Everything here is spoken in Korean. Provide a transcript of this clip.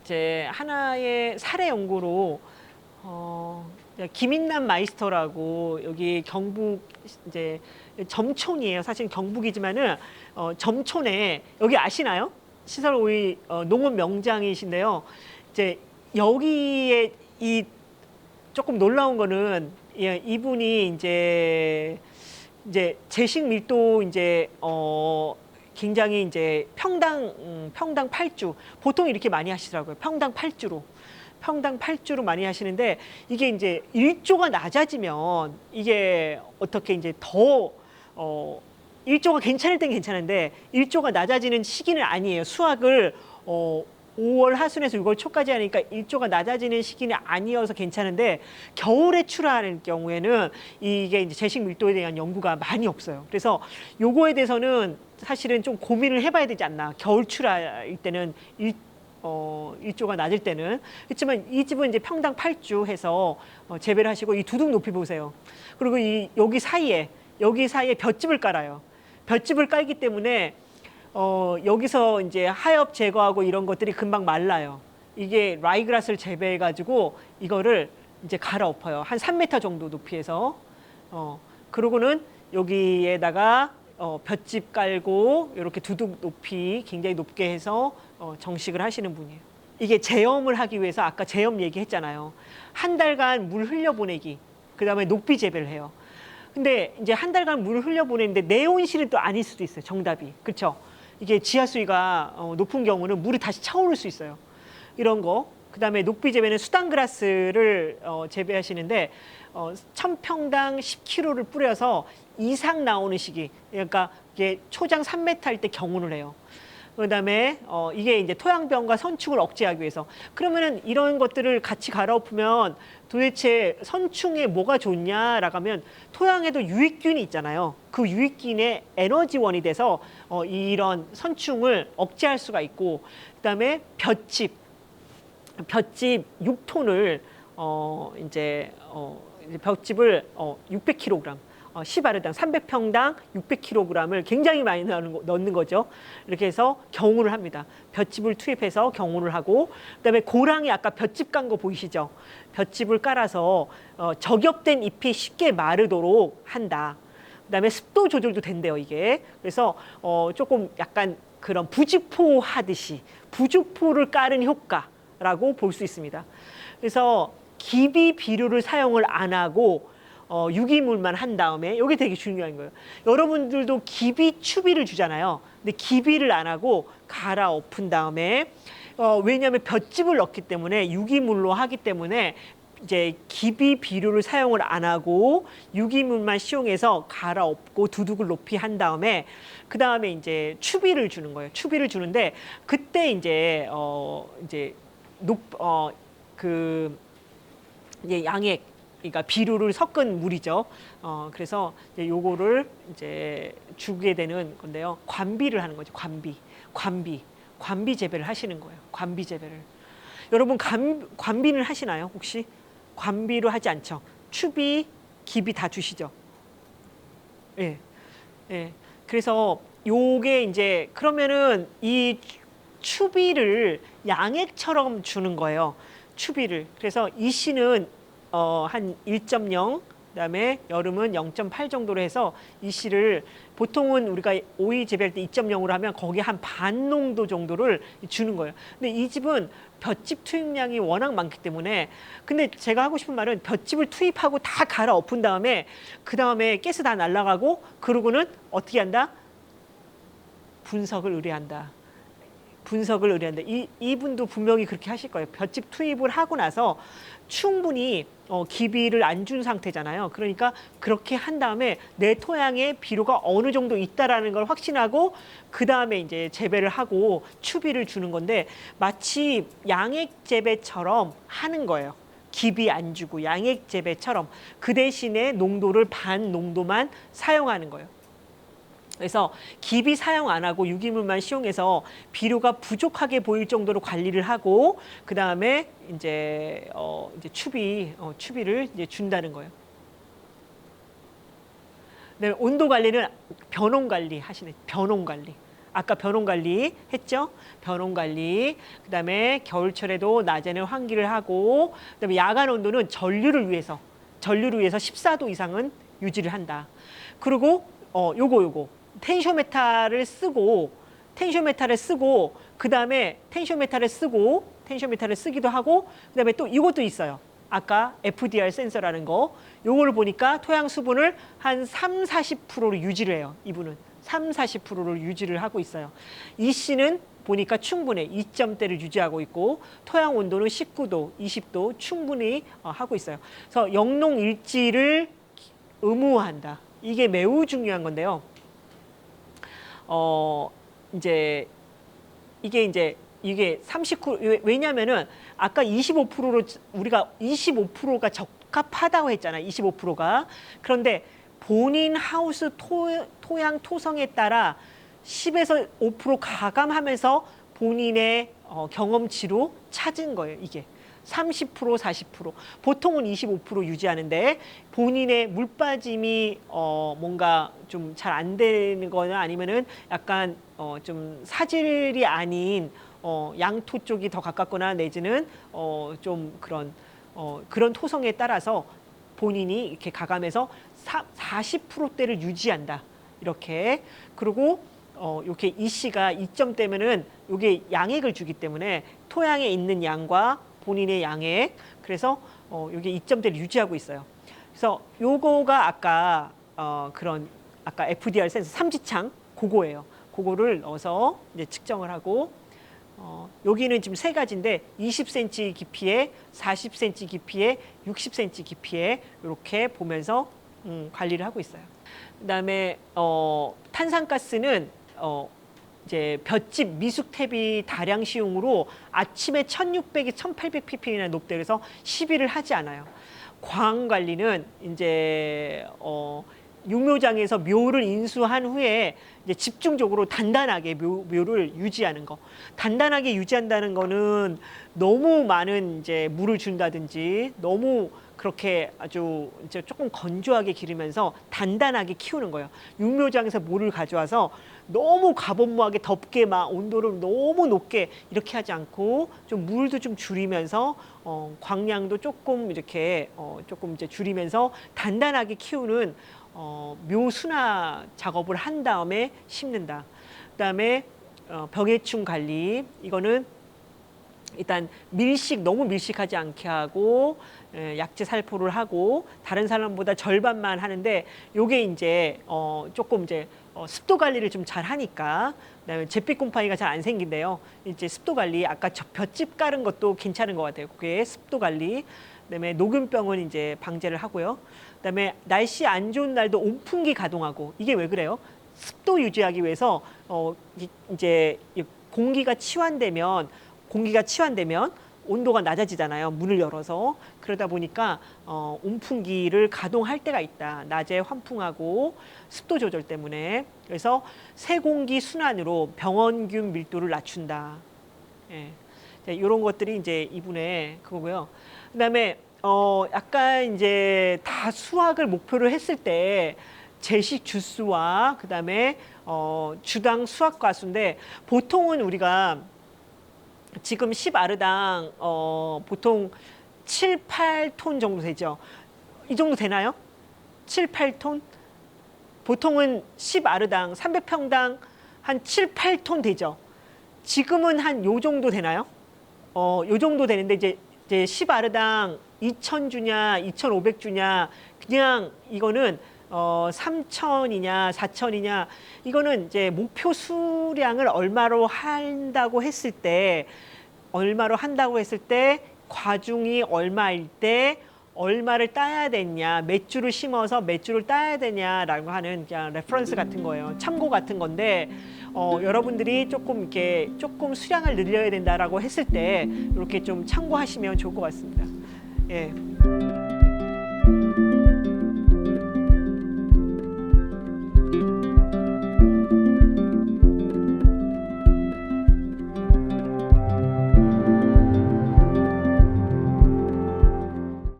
이제 하나의 사례 연구로 김인남 마이스터라고 여기 경북 이제 점촌이에요. 사실 경북이지만은 점촌에 여기 아시나요? 시설 5위 농업 명장이신데요. 이제 여기에 이 조금 놀라운 거는 이분이 이제 제식 밀도 이제 굉장히 이제 평당 8주 보통 이렇게 많이 하시더라고요. 평당 8주로 많이 하시는데 이게 이제 일조가 낮아지면 이게 어떻게 이제 더 일조가 괜찮을 땐 괜찮은데 일조가 낮아지는 시기는 아니에요. 수확을 5월 하순에서 6월 초까지 하니까 일조가 낮아지는 시기는 아니어서 괜찮은데 겨울에 출하하는 경우에는 이게 이제 제식 밀도에 대한 연구가 많이 없어요. 그래서 요거에 대해서는 사실은 좀 고민을 해봐야 되지 않나. 겨울 출하일 때는 일조가 낮을 때는. 그렇지만 이 집은 이제 평당 8주 해서 재배를 하시고 이 두둑 높이 보세요. 그리고 여기 사이에 볏짚을 깔아요. 볏짚을 깔기 때문에 여기서 이제 하엽 제거하고 이런 것들이 금방 말라요. 이게 라이그라스를 재배해가지고 이거를 이제 갈아엎어요. 한 3m 정도 높이에서. 그러고는 여기에다가 볏짚 깔고 이렇게 두둑 높이 굉장히 높게 해서 정식을 하시는 분이에요. 이게 제염을 하기 위해서 아까 제염 얘기했잖아요. 한 달간 물 흘려보내기, 그 다음에 녹비 재배를 해요. 근데 이제 한 달간 물을 흘려보내는데 내온실은 또 아닐 수도 있어요. 정답이. 그렇죠? 이게 지하 수위가 높은 경우는 물이 다시 차오를 수 있어요. 이런 거. 그다음에 녹비 재배는 수단그라스를 재배하시는데 1000평당 10kg를 뿌려서 이상 나오는 시기. 그러니까 이게 초장 3m 할 때 경운을 해요. 그다음에 이게 이제 토양병과 선충을 억제하기 위해서. 그러면은 이런 것들을 같이 갈아엎으면 도대체 선충에 뭐가 좋냐라고 하면 토양에도 유익균이 있잖아요. 그 유익균의 에너지원이 돼서 이런 선충을 억제할 수가 있고, 그다음에 볏짚 6톤을 이제 볏짚을 600kg. 시바르당 300평당 600kg을 굉장히 많이 넣는 거죠. 이렇게 해서 경운을 합니다. 볏짚을 투입해서 경운을 하고, 그다음에 고랑이 아까 볏짚 깐 거 보이시죠? 볏짚을 깔아서 저겹된 잎이 쉽게 마르도록 한다. 그다음에 습도 조절도 된대요, 이게. 그래서 조금 약간 그런 부직포 하듯이 부직포를 깔은 효과라고 볼 수 있습니다. 그래서 기비 비료를 사용을 안 하고 유기물만 한 다음에, 이게 되게 중요한 거예요. 여러분들도 기비 추비를 주잖아요. 근데 기비를 안 하고 갈아엎은 다음에 왜냐하면 볏짚을 넣기 때문에 유기물로 하기 때문에 이제 기비 비료를 사용을 안 하고 유기물만 시용해서 갈아엎고 두둑을 높이 한 다음에 그 다음에 이제 추비를 주는 거예요. 추비를 주는데 그때 이제 이제 양액, 그러니까 비료를 섞은 물이죠. 그래서 이제 요거를 이제 주게 되는 건데요. 관비를 하는 거죠. 관비 재배를 하시는 거예요. 관비 재배를. 여러분 관비는 하시나요? 혹시? 관비로 하지 않죠. 추비, 기비 다 주시죠. 예. 예. 그래서 요게 이제 그러면은 이 추비를 양액처럼 주는 거예요. 추비를. 그래서 이 씨는 한 1.0, 그다음에 여름은 0.8 정도로 해서 이 씨를 보통은 우리가 오이 재배할 때 2.0으로 하면 거기에 한 반 농도 정도를 주는 거예요. 근데 이 집은 볏짚 투입량이 워낙 많기 때문에, 근데 제가 하고 싶은 말은 볏짚을 투입하고 다 갈아엎은 다음에 그 다음에 가스 다 날아가고 그러고는 어떻게 한다? 분석을 의뢰한다. 이분도 분명히 그렇게 하실 거예요. 볏짚 투입을 하고 나서 충분히 기비를 안 준 상태잖아요. 그러니까 그렇게 한 다음에 내 토양에 비료가 어느 정도 있다라는 걸 확신하고 그 다음에 이제 재배를 하고 추비를 주는 건데 마치 양액 재배처럼 하는 거예요. 기비 안 주고 양액 재배처럼 그 대신에 농도를 반 농도만 사용하는 거예요. 그래서 기비 사용 안 하고 유기물만 시용해서 비료가 부족하게 보일 정도로 관리를 하고 그 다음에 이제 추비를 이제 준다는 거예요. 네, 온도 관리는 변온 관리 하시네. 변온 관리. 아까 변온 관리 했죠? 변온 관리. 그다음에 겨울철에도 낮에는 환기를 하고, 그다음에 야간 온도는 전류를 위해서 14도 이상은 유지를 한다. 그리고 요거 텐쇼메타를 쓰고 그다음에 텐쇼메타를 쓰기도 하고, 그다음에 또 이것도 있어요. 아까 FDR 센서라는 거. 요거를 보니까 토양 수분을 한 30-40%로 유지를 해요. 이분은 30-40%를 유지를 하고 있어요. 이 씨는 보니까 충분해. 2점대를 유지하고 있고, 토양 온도는 19도, 20도 충분히 하고 있어요. 그래서 영농일지를 의무화한다. 이게 매우 중요한 건데요. 이제 이게 39, 왜냐면은 아까 25%로 우리가 25%가 적합하다고 했잖아요. 25%가. 그런데 본인 하우스 토양 토성에 따라 10에서 5% 가감하면서 본인의 경험치로 찾은 거예요. 이게 30%, 40%. 보통은 25% 유지하는데 본인의 물 빠짐이 뭔가 좀 잘 안 되는 거나 아니면은 약간 좀 사질이 아닌 양토 쪽이 더 가깝거나 내지는 좀 그런 토성에 따라서 본인이 이렇게 가감해서 40%대를 유지한다. 이렇게. 그리고 이렇게 이 씨가 2점대면은 이게 양액을 주기 때문에 토양에 있는 양과 본인의 양액, 그래서 이게 2점대를 유지하고 있어요. 그래서 요거가 아까 아까 FDR 센서 삼지창 그거예요. 그거를 넣어서 이제 측정을 하고, 여기는 지금 세 가지인데 20cm 깊이에 40cm 깊이에 60cm 깊이에 이렇게 보면서 관리를 하고 있어요. 그다음에 탄산가스는 이제 볏짚 미숙퇴비 다량 시용으로 아침에 1600이 1800ppm이나 높대. 그래서 시비를 하지 않아요. 광 관리는 이제 육묘장에서 묘를 인수한 후에 이제 집중적으로 단단하게 묘를 유지하는 거. 단단하게 유지한다는 거는 너무 많은 이제 물을 준다든지 너무 그렇게 아주 이제 조금 건조하게 기르면서 단단하게 키우는 거예요. 육묘장에서 물을 가져와서 너무 가범무하게 덥게 막 온도를 너무 높게 이렇게 하지 않고 좀 물도 좀 줄이면서 광량도 조금 이렇게 조금 이제 줄이면서 단단하게 키우는 묘 순화 작업을 한 다음에 심는다. 그다음에 병해충 관리, 이거는 일단 너무 밀식하지 않게 하고 약제 살포를 하고 다른 사람보다 절반만 하는데, 요게 이제 조금 이제 습도 관리를 좀 잘 하니까, 그다음에 잿빛 곰팡이가 잘 안 생긴대요. 이제 습도 관리, 아까 볏짚 깔은 것도 괜찮은 것 같아요. 그게 습도 관리. 그다음에 녹균병은 이제 방제를 하고요. 그다음에 날씨 안 좋은 날도 온풍기 가동하고. 이게 왜 그래요? 습도 유지하기 위해서 이제 공기가 치환되면 온도가 낮아지잖아요. 문을 열어서. 그러다 보니까 온풍기를 가동할 때가 있다. 낮에 환풍하고 습도 조절 때문에. 그래서 세공기 순환으로 병원균 밀도를 낮춘다. 예. 이런 것들이 이제 이분의 그거고요. 그다음에 약간 이제 다 수확을 목표로 했을 때 제식 주수와 그다음에 주당 수확 과수인데, 보통은 우리가 지금 10아르당 보통 7, 8톤 정도 되죠. 이 정도 되나요? 7, 8톤? 보통은 10아르당 300평당 한 7, 8톤 되죠. 지금은 한 요 정도 되나요? 요 정도 되는데 이제 10아르당 2,000주냐 2,500주냐, 그냥 이거는 3,000이냐 4,000이냐, 이거는 이제 목표 수량을 얼마로 한다고 했을 때 과중이 얼마일 때 얼마를 따야 되냐, 몇 주를 심어서 몇 주를 따야 되냐라고 하는 그냥 레퍼런스 같은 거예요. 참고 같은 건데, 여러분들이 조금 수량을 늘려야 된다라고 했을 때 이렇게 좀 참고하시면 좋을 것 같습니다. 예.